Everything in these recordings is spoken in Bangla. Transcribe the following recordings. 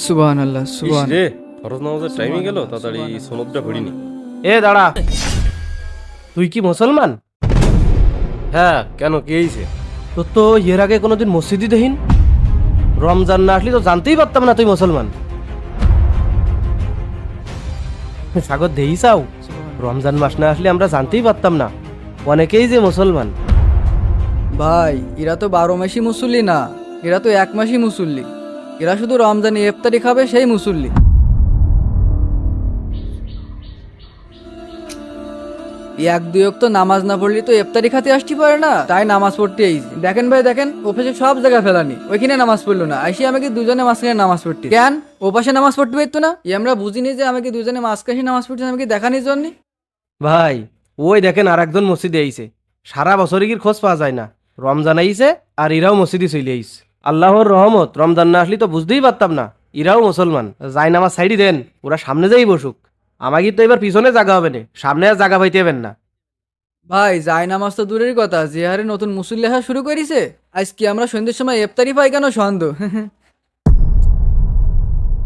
সুবহানাল্লাহ ইস সুবহান রে, ফরজ নামাজের টাইমে গেল, তাড়াতাড়ি সনদটা ভরিনি। এ দাঁড়া, তুই কি মুসলমান? হ্যাঁ, কেন কি হয়েছে? তোর তো এর আগে কোনোদিন মসজিদই দেখিন। রমজান না আসলে তো জানতেই পারতাম না তুই মুসলমান। সাগর দেই চাও, রমজান মাস না আসলে আমরা জানতেই পারতাম না অনেকেই যে মুসলমান। ভাই এরা তো 12 মাসই মুসল্লি না, এরা তো 1 মাসই মুসল্লি। এরা শুধু রমজানে ইফতারি খাবে সেই মুসল্লি। এক দুই তো নামাজ না পড়লে তো ইফতারি খাতে আসতে পারে না, তাই নামাজ পড়তে আইছি। দেখেন ভাই দেখেন, ওপাশে সব জায়গা ফেলানি, ওইখানে নামাজ পড়লো না, আইসি আমাকে দুজনে মাঝখানে নামাজ পড়তে। কেন ওপাশে নামাজ পড়তে পারতো না? আমরা বুঝিনি যে আমাকে দুজনে মাঝখানে নামাজ পড়তে আমাকে দেখানির জন্য। ভাই ওই দেখেন আর একজন মসজিদে আইছে, সারা বছরই কি খোঁজ পাওয়া যায় না। রমজান আইছে আর ইরাও মসজিদে চলে আইছে। আল্লাহর রহমত, রমজান না আসলে তো বুঝতেই পারতাম না ইরাও মুসলমান। যাই নামাজ সাইডি দেন, ওরা সামনে যাই বসুক। আমাকে তো এবার পিছনে জায়গা হবে না, সামনে আর জায়গা পাইতে হবেন না। ভাই যাই নামাজ তো দূরের কথা, যে হারে নতুন মুসল্লি আসা শুরু করেছে, আজকে আমরা সন্ধ্যের সময় ইফতারি পাই কেন সন্দেহ।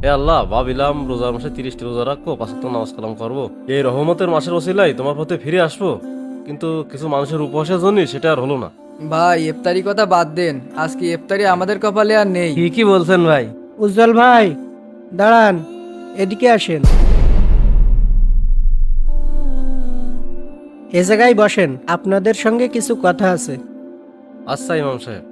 এ আল্লাহ, ভাবিলাম রোজার মাসে 30টি রোজা রাখবো, 5 ওয়াক্ত নামাজ কালাম করবো, এই রহমতের মাসের ওসিলায় তোমার পথে ফিরে আসবো। কিন্তু কিছু মানুষের উপহাসের জন্য সেটা আর হলো না। ভাই ইফতারি কথা বাদ দেন, আজকে ইফতারি আমাদের কপালে আর নেই। কি বলছেন ভাই? উজ্জ্বল ভাই দাঁড়ান, এদিকে আসেন, এ জায়গায় বসেন, আপনাদের সঙ্গে কিছু কথা আছে। আচ্ছা ইমাম সাহেব।